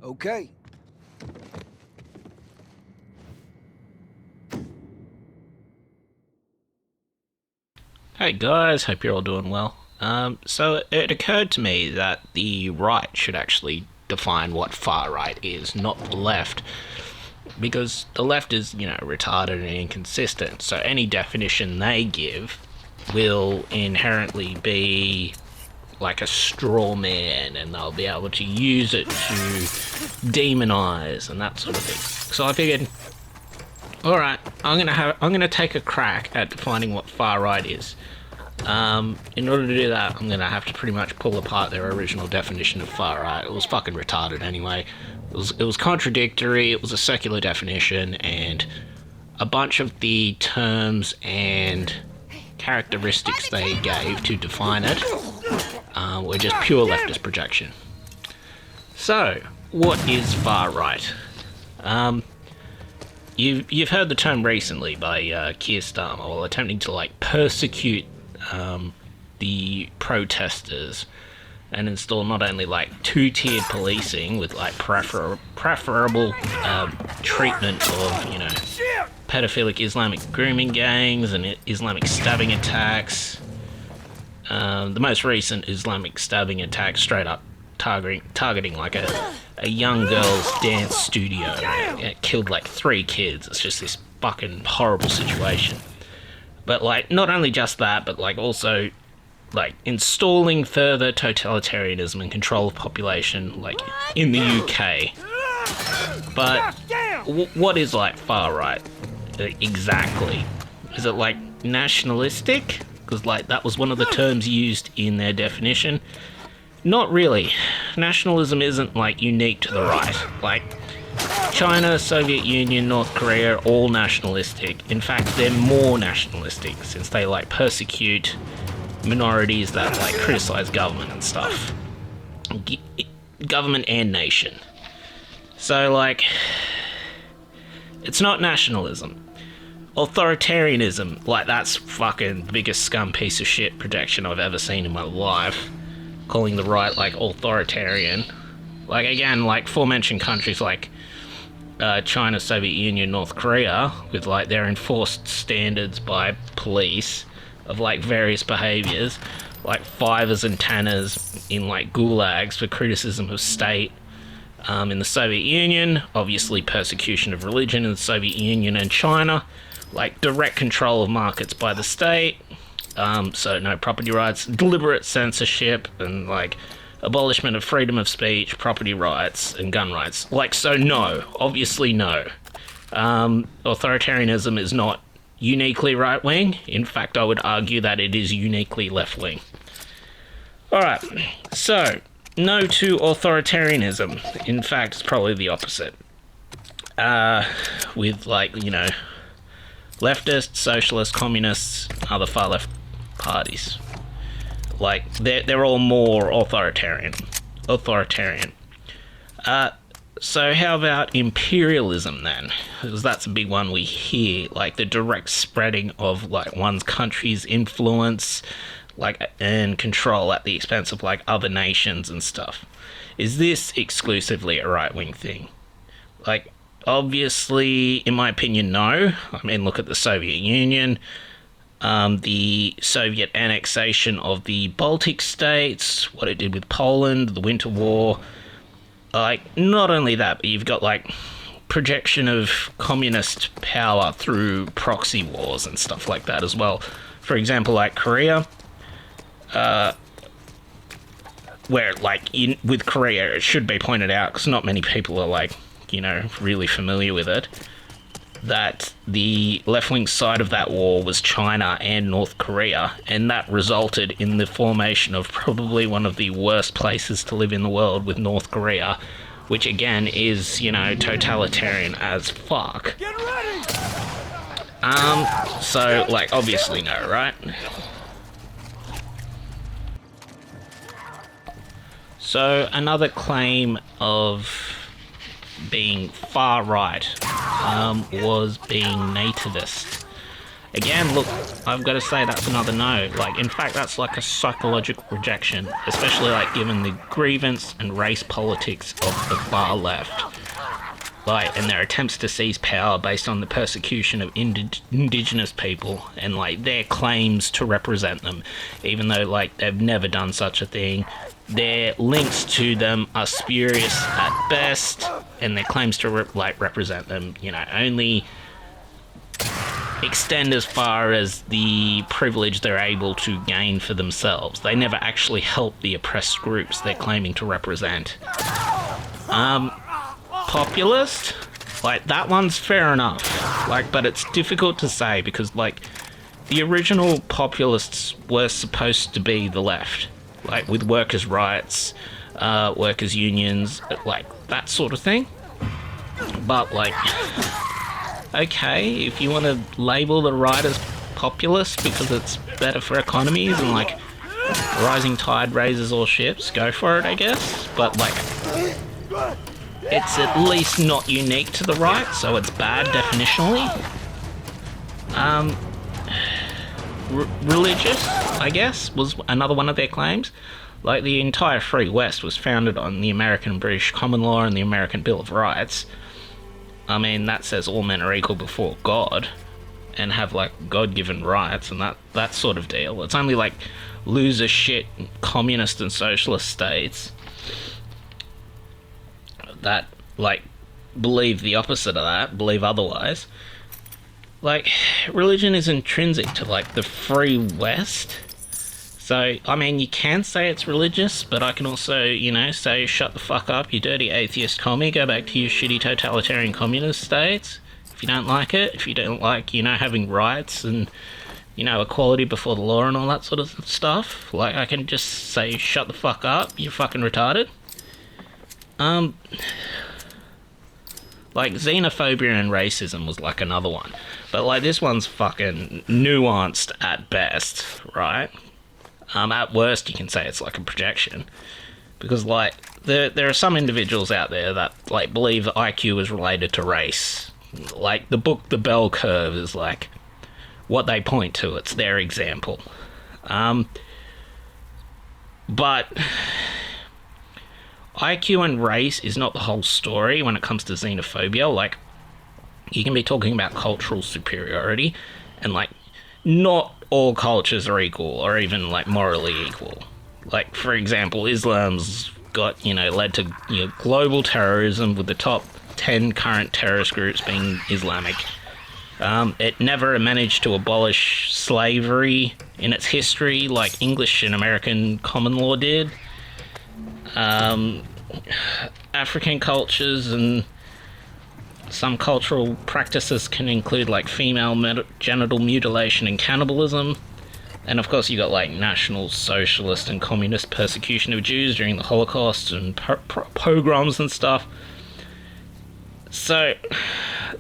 Okay. Hey guys, hope you're all doing well. So it occurred to me that the right should actually define what far right is, not the left. Because the left is, retarded and inconsistent, so any definition they give will inherently be like a straw man, and they'll be able to use it to demonize and that sort of thing. So I figured, alright, I'm gonna take a crack at defining what far right is. In order to do that, I'm gonna have to pretty much pull apart their original definition of far right. It was fucking retarded anyway. It was contradictory, it was a secular definition, and a bunch of the terms and characteristics they gave to define it were just pure leftist projection. So, what is far right? You've heard the term recently by Keir Starmer, while attempting to persecute the protesters and install not only two-tiered policing with preferable treatment of pedophilic Islamic grooming gangs and Islamic stabbing attacks. The most recent Islamic stabbing attack straight up targeting a young girl's dance studio. It killed 3 kids. It's just this fucking horrible situation. But not only just that, but also installing further totalitarianism and control of population in the UK. But what is far right exactly? Is it nationalistic? Because that was one of the terms used in their definition. Not really. Nationalism isn't unique to the right. China, Soviet Union, North Korea are all nationalistic. In fact, they're more nationalistic since they persecute minorities that criticize government and stuff. Government and nation. So it's not nationalism. Authoritarianism, that's fucking the biggest scum piece of shit projection I've ever seen in my life. Calling the right authoritarian. Again, aforementioned countries China, Soviet Union, North Korea, with their enforced standards by police, of like various behaviors, like fivers and tanners in like gulags for criticism of state. In the Soviet Union, obviously persecution of religion in the Soviet Union and China, like direct control of markets by the state, so no property rights, deliberate censorship, and like abolishment of freedom of speech, property rights, and gun rights. Like, so no, obviously no. Authoritarianism is not uniquely right-wing. In fact, I would argue that it is uniquely left-wing. Alright, so no to authoritarianism. In fact, it's probably the opposite. With, like, you know, leftists, socialists, communists, other far-left parties. Like, they're all more authoritarian. So how about imperialism then? Because that's a big one we hear, like the direct spreading of like one's country's influence, like, and control at the expense of like other nations and stuff. Is this exclusively a right-wing thing? Like, obviously, in my opinion, no. I mean, look at the Soviet Union. The Soviet annexation of the Baltic states, what it did with Poland, the Winter War. Like, not only that, but you've got, like, projection of communist power through proxy wars and stuff like that as well. For example, like Korea, where, like, with Korea, it should be pointed out, because not many people are, like, you know, really familiar with it, that the left-wing side of that war was China and North Korea, and that resulted in the formation of probably one of the worst places to live in the world with North Korea, which again is, you know, totalitarian as fuck. Get ready! So, like, obviously no, right? So, another claim of being far right was being nativist. Again, look, I've got to say that's another no. Like, in fact, that's like a psychological rejection, especially like given the grievance and race politics of the far left. Like, and their attempts to seize power based on the persecution of indigenous people and like their claims to represent them, even though like they've never done such a thing. Their links to them are spurious at best, and their claims to represent them, you know, only extend as far as the privilege they're able to gain for themselves. They never actually help the oppressed groups they're claiming to represent. Populist? Like, that one's fair enough. Like, but it's difficult to say because, like, the original populists were supposed to be the left. Like, with workers' rights, workers' unions, like, that sort of thing. But, like, okay, if you want to label the right as populist because it's better for economies and, like, rising tide raises all ships, go for it, I guess. But, like, it's at least not unique to the right, so it's bad definitionally. Religious, I guess, was another one of their claims. Like, the entire Free West was founded on the American and British common law and the American Bill of Rights. I mean, that says all men are equal before God and have, like, God-given rights and that sort of deal. It's only, like, loser shit communist and socialist states that, like, believe the opposite of that, believe otherwise. Like, religion is intrinsic to, like, the free West. So, I mean, you can say it's religious, but I can also, you know, say, shut the fuck up, you dirty atheist commie, go back to your shitty totalitarian communist states. If you don't like it, if you don't like, you know, having rights and, you know, equality before the law and all that sort of stuff, like, I can just say, shut the fuck up, you're fucking retarded. Like, xenophobia and racism was, like, another one. But, like, this one's fucking nuanced at best, right? At worst, you can say it's, like, a projection. Because, like, there are some individuals out there that, like, believe that IQ is related to race. Like, the book The Bell Curve is, like, what they point to. It's their example. But IQ and race is not the whole story when it comes to xenophobia. Like, you can be talking about cultural superiority and, like, not all cultures are equal or even like morally equal. Like, for example, Islam's got, led to global terrorism, with the top 10 current terrorist groups being Islamic. It never managed to abolish slavery in its history like English and American common law did. African cultures and some cultural practices can include like female genital mutilation and cannibalism. And of course you got like national socialist and communist persecution of Jews during the Holocaust and pogroms and stuff. So,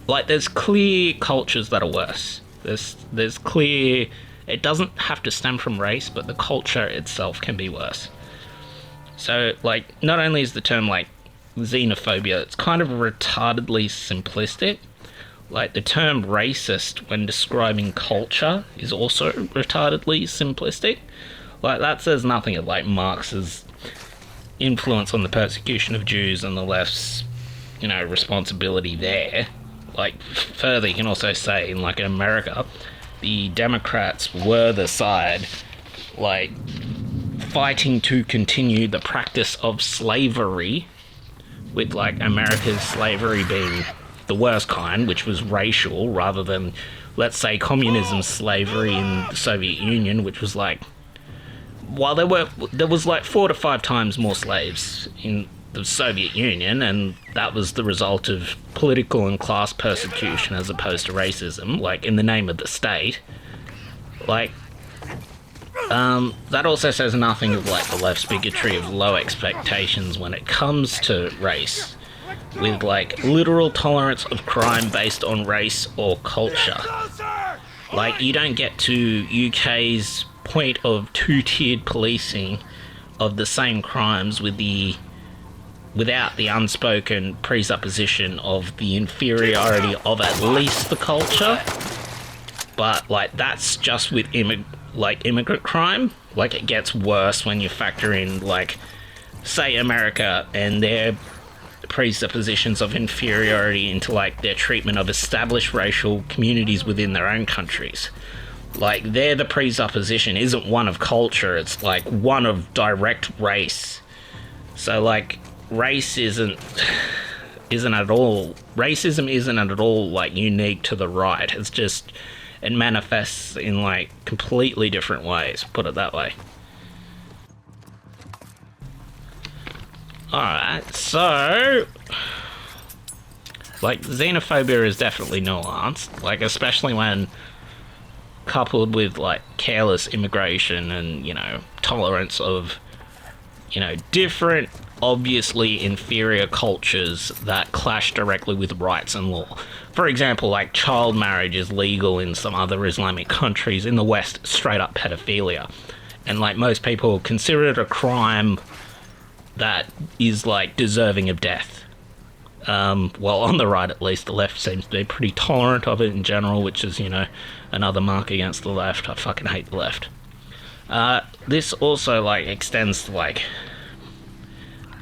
like, there's clear cultures that are worse. There's clear... It doesn't have to stem from race, but the culture itself can be worse. So, like, not only is the term, like, xenophobia, it's kind of retardedly simplistic. Like, the term racist, when describing culture, is also retardedly simplistic. Like, that says nothing of, like, Marx's influence on the persecution of Jews and the left's, responsibility there. Like, further, you can also say, in, like, America, the Democrats were the side, like, fighting to continue the practice of slavery, with, like, America's slavery being the worst kind, which was racial, rather than, let's say, communism's slavery in the Soviet Union, which was, like, while there was, like, 4 to 5 times more slaves in the Soviet Union, and that was the result of political and class persecution as opposed to racism, like, in the name of the state. Like, that also says nothing of, like, the left's bigotry of low expectations when it comes to race, with, like, literal tolerance of crime based on race or culture. Like, you don't get to UK's point of two-tiered policing of the same crimes without the unspoken presupposition of the inferiority of at least the culture. But, like, that's just with immigrant crime. Like, it gets worse when you factor in, like, say America and their presuppositions of inferiority into, like, their treatment of established racial communities within their own countries. Like, there the presupposition isn't one of culture, it's, like, one of direct race. So, like, racism isn't at all, like, unique to the right. It's just, it manifests in, like, completely different ways, put it that way. Alright, so, like, xenophobia is definitely nuanced, like, especially when coupled with, like, careless immigration and, tolerance of, different, obviously inferior cultures that clash directly with rights and law. For example, like, child marriage is legal in some other Islamic countries. In the West, straight up pedophilia. And, like, most people consider it a crime that is, like, deserving of death. Well, on the right at least, the left seems to be pretty tolerant of it in general, which is, another mark against the left. I fucking hate the left. This also, like, extends to, like,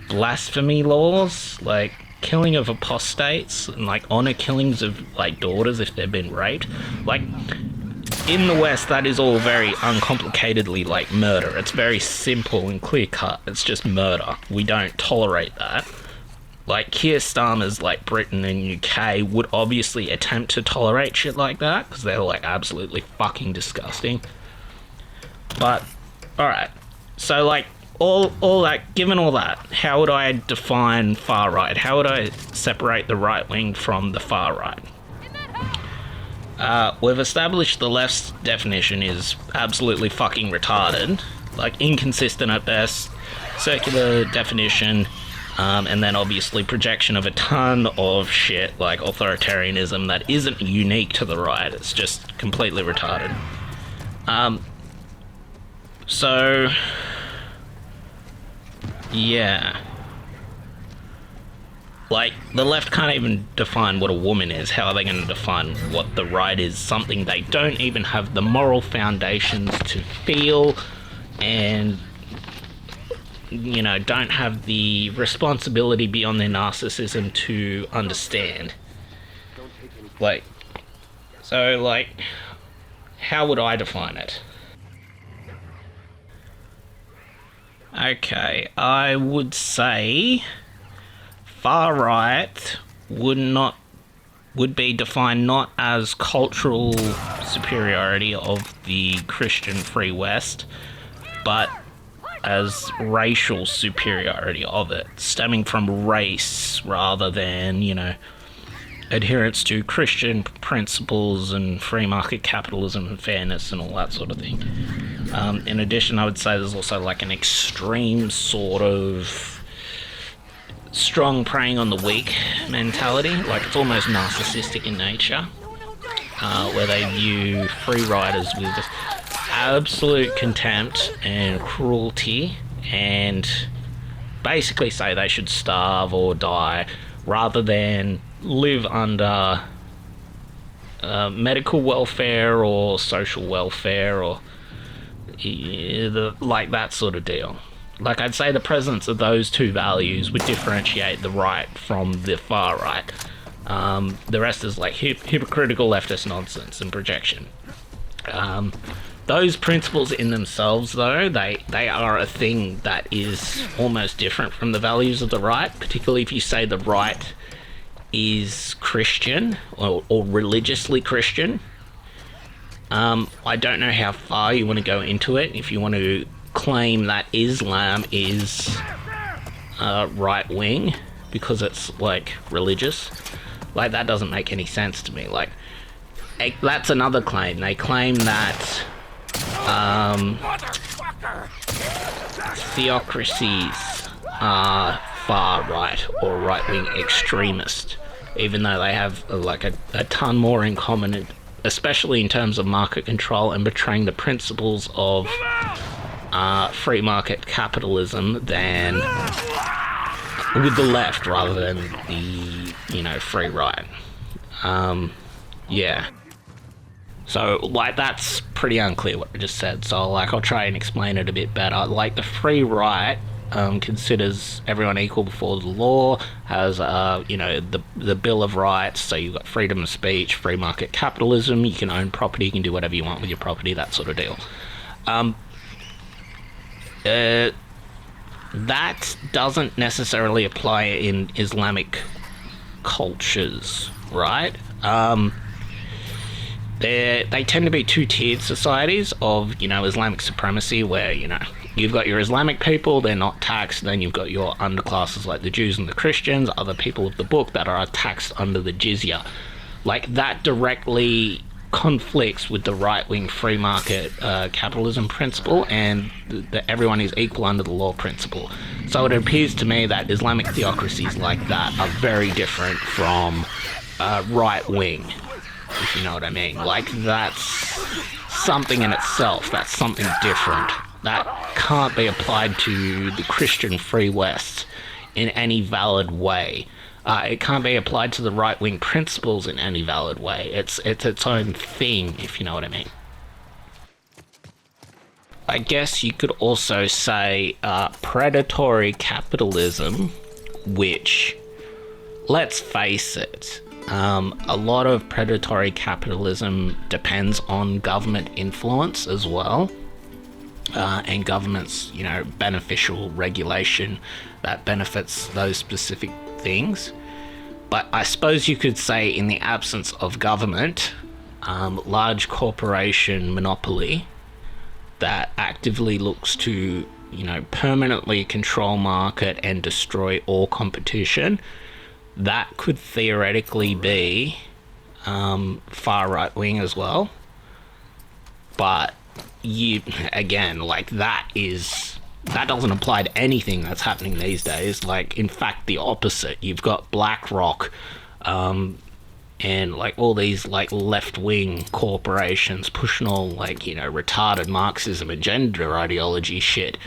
blasphemy laws, like killing of apostates and, like, honor killings of, like, daughters if they've been raped. Like, in the West, that is all very uncomplicatedly, like, murder. It's very simple and clear cut. It's just murder. We don't tolerate that. Like, Keir Starmer's, like, Britain and UK would obviously attempt to tolerate shit like that, because they're, like, absolutely fucking disgusting. But, alright. So, like, all that, given all that, how would I define far right? How would I separate the right wing from the far right? We've established the left's definition is absolutely fucking retarded, like, inconsistent at best, circular definition, and then obviously projection of a ton of shit like authoritarianism that isn't unique to the right. It's just completely retarded. So, yeah. Like, the left can't even define what a woman is. How are they going to define what the right is? Something they don't even have the moral foundations to feel, and, don't have the responsibility beyond their narcissism to understand. Like, so, like, how would I define it? Okay, I would say far right would be defined not as cultural superiority of the Christian Free West, but as racial superiority of it, stemming from race rather than, adherence to Christian principles and free market capitalism and fairness and all that sort of thing. In addition, I would say there's also like an extreme sort of strong preying on the weak mentality, like it's almost narcissistic in nature, where they view free riders with absolute contempt and cruelty and basically say they should starve or die rather than live under medical welfare or social welfare or like that sort of deal. Like, I'd say the presence of those two values would differentiate the right from the far right. The rest is like hypocritical leftist nonsense and projection. Those principles in themselves, though, they are a thing that is almost different from the values of the right, particularly if you say the right is Christian or religiously Christian. I don't know how far you want to go into it. If you want to claim that Islam is right-wing because it's, like, religious, like, that doesn't make any sense to me. Like, that's another claim. They claim that theocracies are far right or right-wing extremist, even though they have like a ton more in common, especially in terms of market control and betraying the principles of free market capitalism than with the left rather than the free right. Yeah. So, like, that's pretty unclear what I just said, so, like, I'll try and explain it a bit better. Like, the free right considers everyone equal before the law, has, the Bill of Rights, so you've got freedom of speech, free market capitalism, you can own property, you can do whatever you want with your property, that sort of deal. That doesn't necessarily apply in Islamic cultures, right? They tend to be two-tiered societies of, Islamic supremacy where, you've got your Islamic people, they're not taxed, then you've got your underclasses like the Jews and the Christians, other people of the book that are taxed under the jizya. Like, that directly conflicts with the right-wing free market capitalism principle and that everyone is equal under the law principle. So it appears to me that Islamic theocracies like that are very different from right-wing, if you know what I mean. Like, that's something in itself, that's something different. That can't be applied to the Christian Free West in any valid way. It can't be applied to the right-wing principles in any valid way. It's its own thing, if you know what I mean. I guess you could also say predatory capitalism, which, let's face it, a lot of predatory capitalism depends on government influence as well, and government's, beneficial regulation that benefits those specific things. But I suppose you could say in the absence of government, large corporation monopoly that actively looks to, permanently control market and destroy all competition, that could theoretically be far right wing as well. But that doesn't apply to anything that's happening these days. Like, in fact, the opposite. You've got BlackRock and like all these like left-wing corporations pushing all retarded Marxism and gender ideology shit,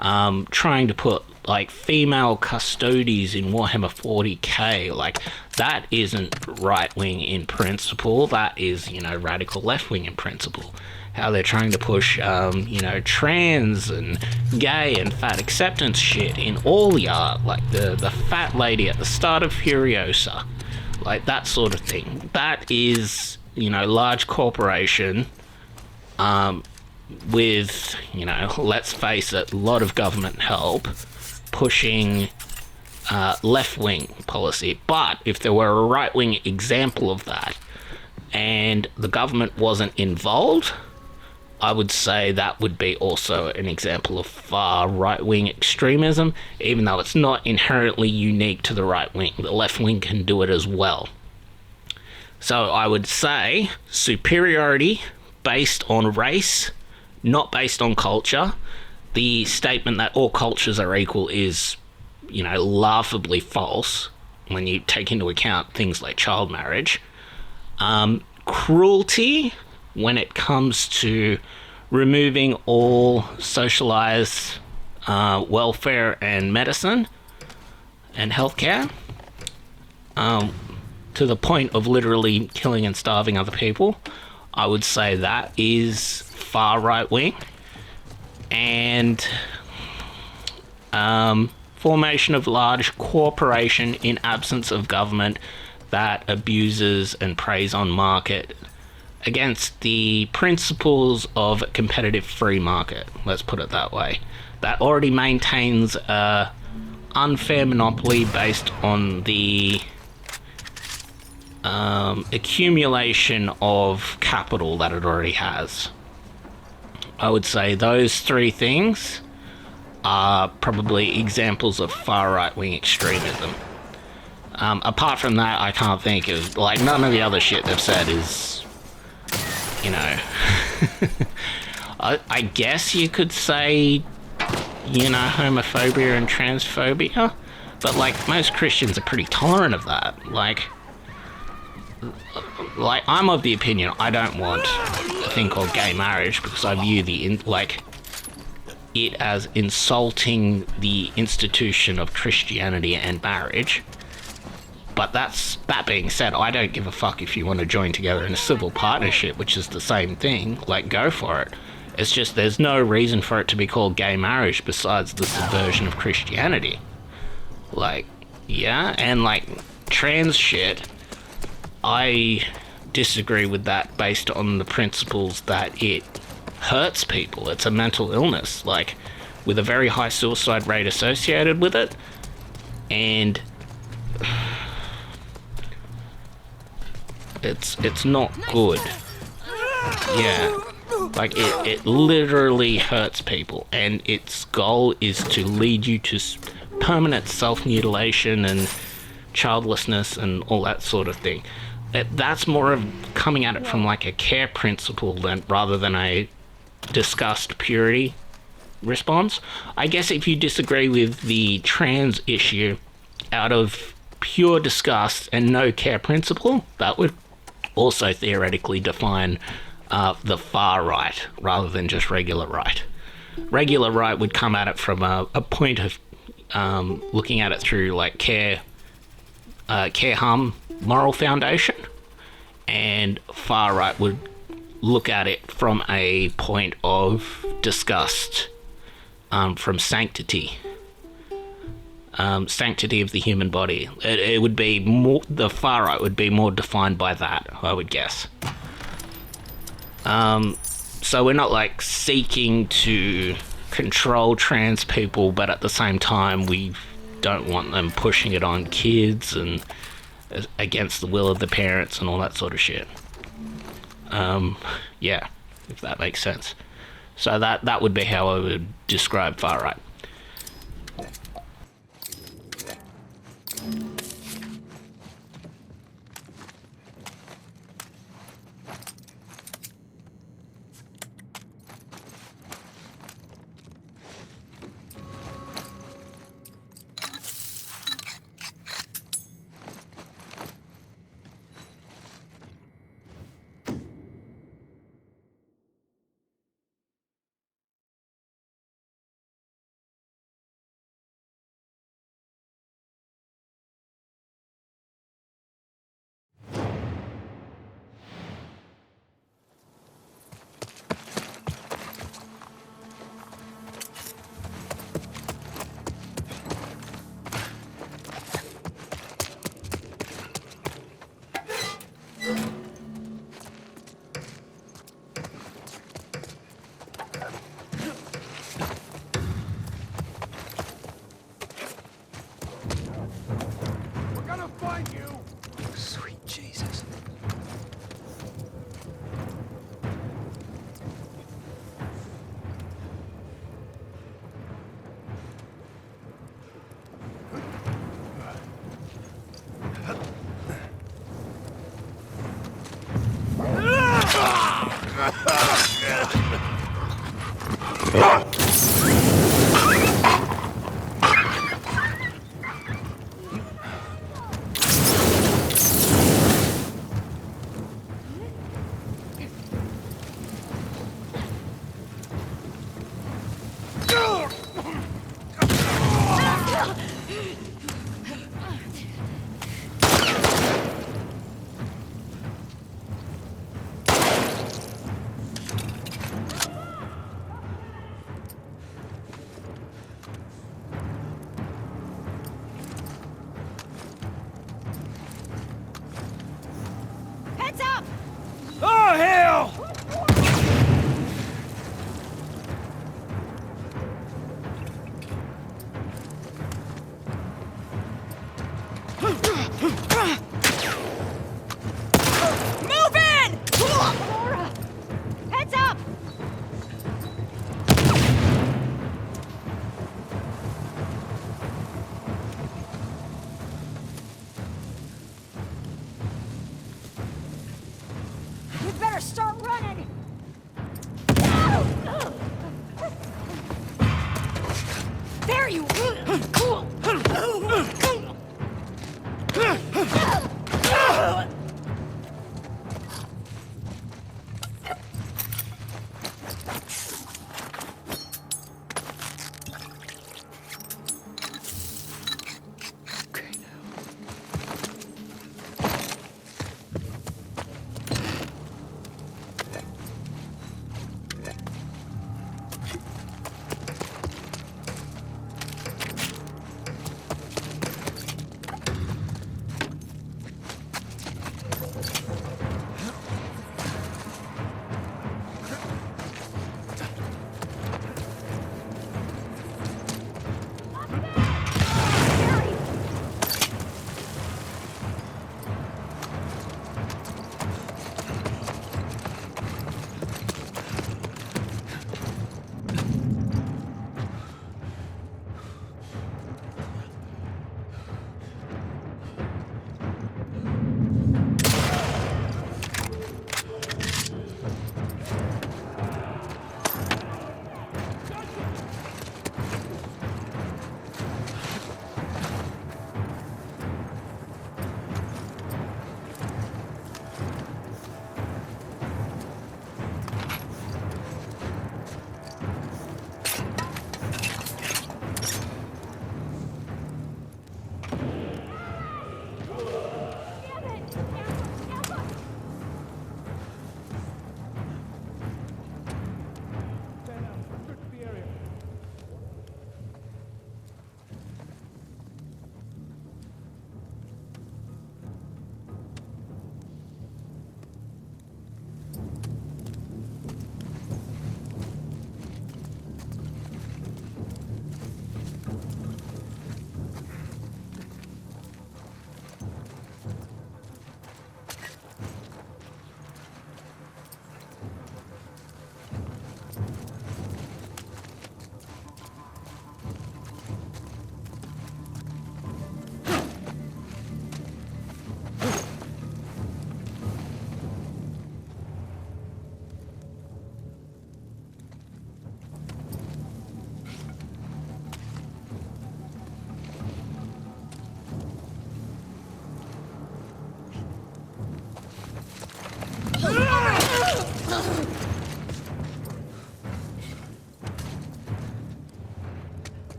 trying to put like female custodies in Warhammer 40k. Like, that isn't right-wing in principle, that is, radical left-wing in principle. How they're trying to push, trans and gay and fat acceptance shit in all the art, like the fat lady at the start of Furiosa, like that sort of thing. That is, large corporation with, let's face it, a lot of government help pushing left-wing policy. But if there were a right-wing example of that and the government wasn't involved, I would say that would be also an example of far right-wing extremism, even though it's not inherently unique to the right wing. The left wing can do it as well. So I would say superiority based on race, not based on culture. The statement that all cultures are equal is, laughably false when you take into account things like child marriage. Cruelty when it comes to removing all socialized welfare and medicine and healthcare, to the point of literally killing and starving other people. I would say that is far right wing. And formation of large corporation in absence of government that abuses and preys on market against the principles of competitive free market, let's put it that way, that already maintains a unfair monopoly based on the accumulation of capital that it already has. I would say those three things are probably examples of far right-wing extremism. Apart from that, I can't think of, none of the other shit they've said is, I guess you could say, homophobia and transphobia, but, most Christians are pretty tolerant of that. I'm of the opinion I don't want a thing called gay marriage because I view it as insulting the institution of Christianity and marriage. But that being said, I don't give a fuck if you want to join together in a civil partnership, which is the same thing. Go for it. It's just there's no reason for it to be called gay marriage besides the subversion of Christianity. And trans shit, I disagree with that based on the principles that it hurts people. It's a mental illness, with a very high suicide rate associated with it, and it's not good. Yeah, it literally hurts people, and its goal is to lead you to permanent self-mutilation and childlessness and all that sort of thing. That's more of coming at it from a care principle rather than a disgust purity response. I guess if you disagree with the trans issue out of pure disgust and no care principle, that would also theoretically define the far right rather than just regular right. Regular right would come at it from a point of looking at it through care harm moral foundation, and far right would look at it from a point of disgust, from sanctity of the human body. It would be more, the far right would be more defined by that, I would guess. So we're not seeking to control trans people, but at the same time we don't want them pushing it on kids and against the will of the parents and all that sort of shit. Yeah, if that makes sense. So that would be how I would describe far right. Heads up! Oh, hell! Move in! Laura! Heads up! We better start running! There you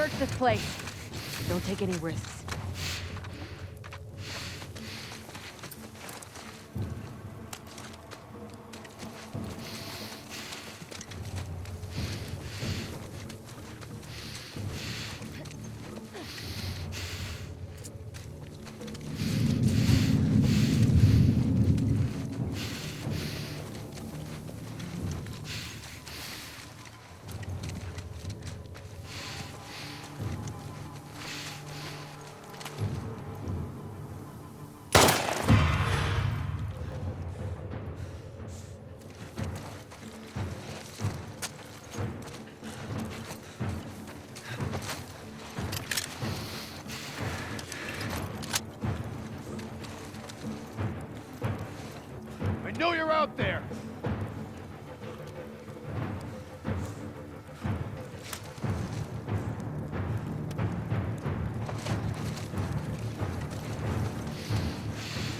search this place. Don't take any risks. I know you're out there!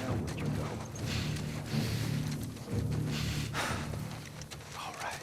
Now where'd you go? All right.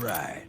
Right.